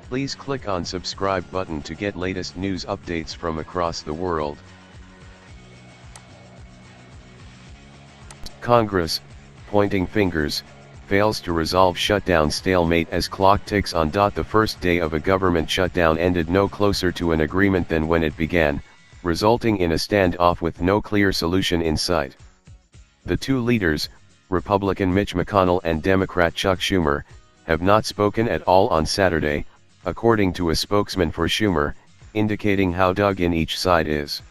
Please click on subscribe button to get latest news updates from across the world. Congress, pointing fingers, fails to resolve shutdown stalemate as clock ticks on. The first day of a government shutdown ended no closer to an agreement than when it began, resulting in a standoff with no clear solution in sight. The two leaders, Republican Mitch McConnell and Democrat Chuck Schumer, have not spoken at all on Saturday, according to a spokesman for Schumer, indicating how dug in each side is.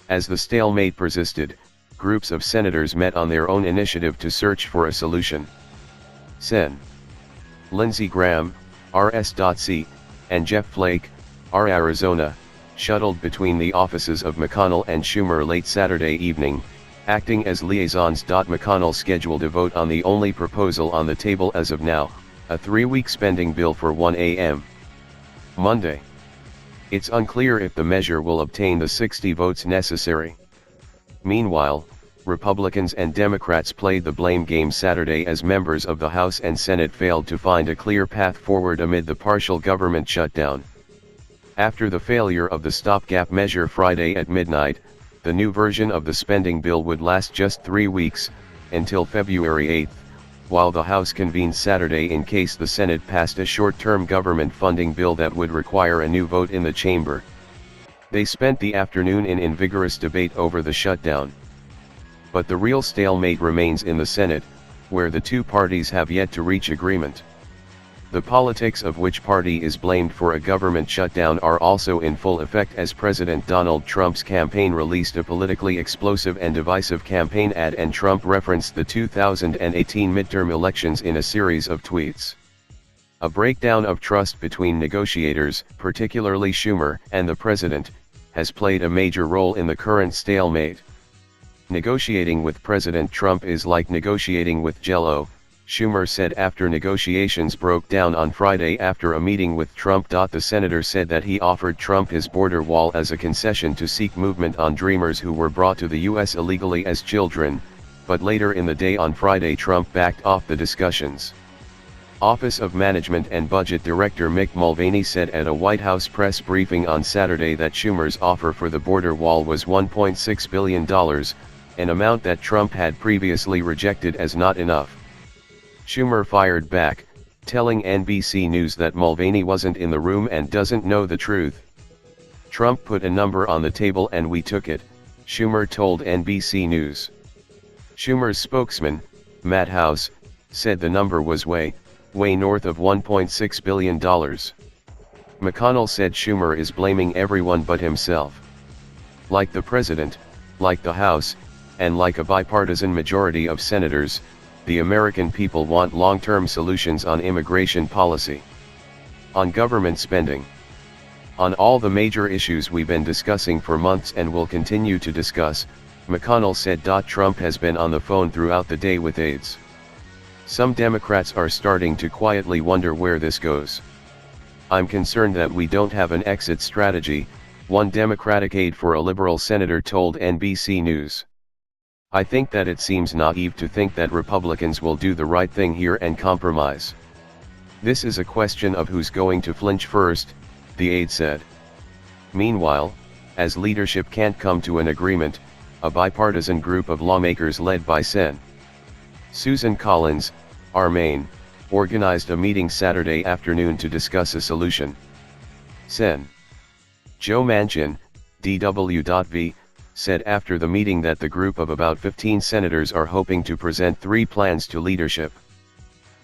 As the stalemate persisted, groups of senators met on their own initiative to search for a solution. Sen. Lindsey Graham, RS.C., and Jeff Flake, R. Arizona, shuttled between the offices of McConnell and Schumer late Saturday evening, acting as liaisons. McConnell scheduled a vote on the only proposal on the table as of now, a 3-week spending bill for 1 a.m. Monday. It's unclear if the measure will obtain the 60 votes necessary. Meanwhile, Republicans and Democrats played the blame game Saturday as members of the House and Senate failed to find a clear path forward amid the partial government shutdown. After the failure of the stopgap measure Friday at midnight, the new version of the spending bill would last just 3 weeks, until February 8, while the House convened Saturday in case the Senate passed a short-term government funding bill that would require a new vote in the chamber. They spent the afternoon in vigorous debate over the shutdown. But the real stalemate remains in the Senate, where the two parties have yet to reach agreement. The politics of which party is blamed for a government shutdown are also in full effect as President Donald Trump's campaign released a politically explosive and divisive campaign ad, and Trump referenced the 2018 midterm elections in a series of tweets. A breakdown of trust between negotiators, particularly Schumer and the president, has played a major role in the current stalemate. Negotiating with President Trump is like negotiating with Jell-O, Schumer said after negotiations broke down on Friday after a meeting with Trump. The senator said that he offered Trump his border wall as a concession to seek movement on Dreamers who were brought to the U.S. illegally as children, but later in the day on Friday Trump backed off the discussions. Office of Management and Budget Director Mick Mulvaney said at a White House press briefing on Saturday that Schumer's offer for the border wall was $1.6 billion, an amount that Trump had previously rejected as not enough. Schumer fired back, telling NBC News that Mulvaney wasn't in the room and doesn't know the truth. Trump put a number on the table and we took it, Schumer told NBC News. Schumer's spokesman, Matt House, said the number was way north of $1.6 billion. McConnell said Schumer is blaming everyone but himself. Like the president, like the House, and like a bipartisan majority of senators, the American people want long-term solutions on immigration policy, on government spending, on all the major issues we've been discussing for months and will continue to discuss, McConnell said. Trump has been on the phone throughout the day with aides. Some Democrats are starting to quietly wonder where this goes. I'm concerned that we don't have an exit strategy, one Democratic aide for a liberal senator told NBC News. I think that it seems naive to think that Republicans will do the right thing here and compromise. This is a question of who's going to flinch first, the aide said. Meanwhile, as leadership can't come to an agreement, a bipartisan group of lawmakers led by Sen. Susan Collins, R. Maine, organized a meeting Saturday afternoon to discuss a solution. Sen. Joe Manchin, DW.V, said after the meeting that the group of about 15 senators are hoping to present 3 plans to leadership.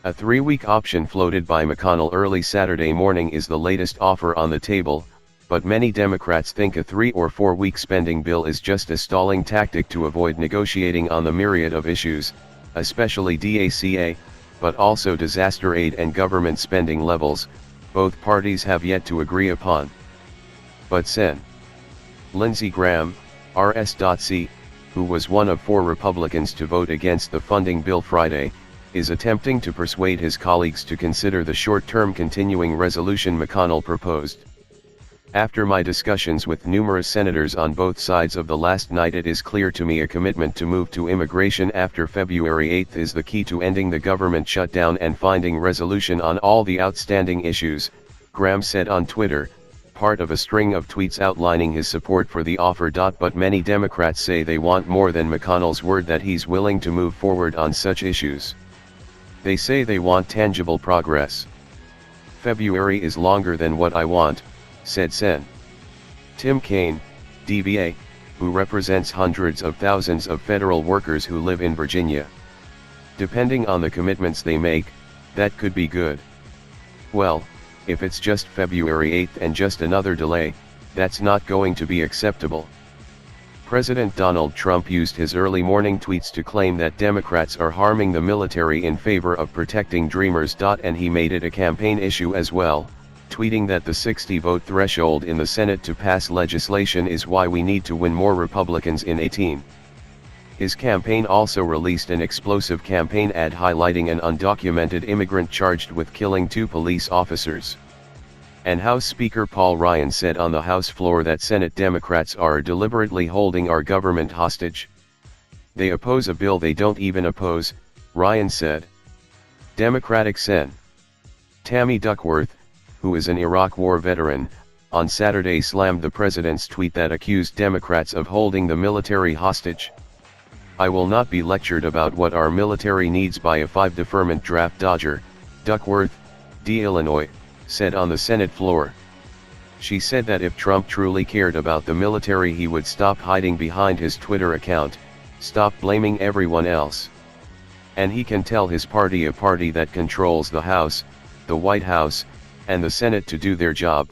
A 3-week option floated by McConnell early Saturday morning is the latest offer on the table, but many Democrats think a 3 or 4-week spending bill is just a stalling tactic to avoid negotiating on the myriad of issues, especially DACA, but also disaster aid and government spending levels, both parties have yet to agree upon. But Sen. Lindsey Graham, RS.C., who was one of 4 Republicans to vote against the funding bill Friday, is attempting to persuade his colleagues to consider the short-term continuing resolution McConnell proposed. After my discussions with numerous senators on both sides of the last night, it is clear to me a commitment to move to immigration after February 8 is the key to ending the government shutdown and finding resolution on all the outstanding issues, Graham said on Twitter, part of a string of tweets outlining his support for the offer. But many Democrats say they want more than McConnell's word that he's willing to move forward on such issues. They say they want tangible progress. February is longer than what I want, said Sen. Tim Kaine, DBA, who represents hundreds of thousands of federal workers who live in Virginia. Depending on the commitments they make, that could be good. Well, if it's just February 8th and just another delay, that's not going to be acceptable. President Donald Trump used his early morning tweets to claim that Democrats are harming the military in favor of protecting Dreamers. And he made it a campaign issue as well, tweeting that the 60-vote threshold in the Senate to pass legislation is why we need to win more Republicans in 18. His campaign also released an explosive campaign ad highlighting an undocumented immigrant charged with killing 2 police officers. And House Speaker Paul Ryan said on the House floor that Senate Democrats are deliberately holding our government hostage. They oppose a bill they don't even oppose, Ryan said. Democratic Sen. Tammy Duckworth, who is an Iraq War veteran, on Saturday slammed the president's tweet that accused Democrats of holding the military hostage. I will not be lectured about what our military needs by a 5-deferment draft dodger, Duckworth, D. Illinois, said on the Senate floor. She said that if Trump truly cared about the military he would stop hiding behind his Twitter account, stop blaming everyone else. And he can tell his party, a party that controls the House, the White House, and the Senate, to do their job.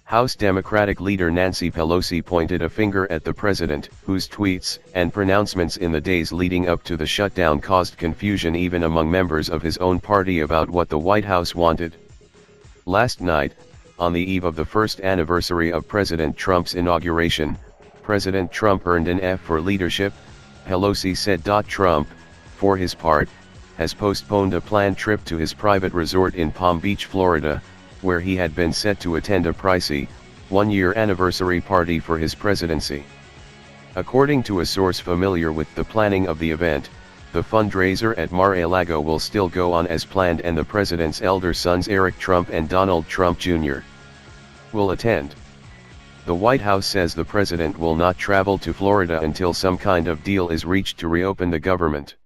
House Democratic leader Nancy Pelosi pointed a finger at the president, whose tweets and pronouncements in the days leading up to the shutdown caused confusion even among members of his own party about what the White House wanted. Last night, on the eve of the first anniversary of President Trump's inauguration, President Trump earned an F for leadership, Pelosi said. Trump, for his part, has postponed a planned trip to his private resort in Palm Beach, Florida, where he had been set to attend a pricey, one-year anniversary party for his presidency. According to a source familiar with the planning of the event, the fundraiser at Mar-a-Lago will still go on as planned, and the president's elder sons Eric Trump and Donald Trump Jr. will attend. The White House says the president will not travel to Florida until some kind of deal is reached to reopen the government.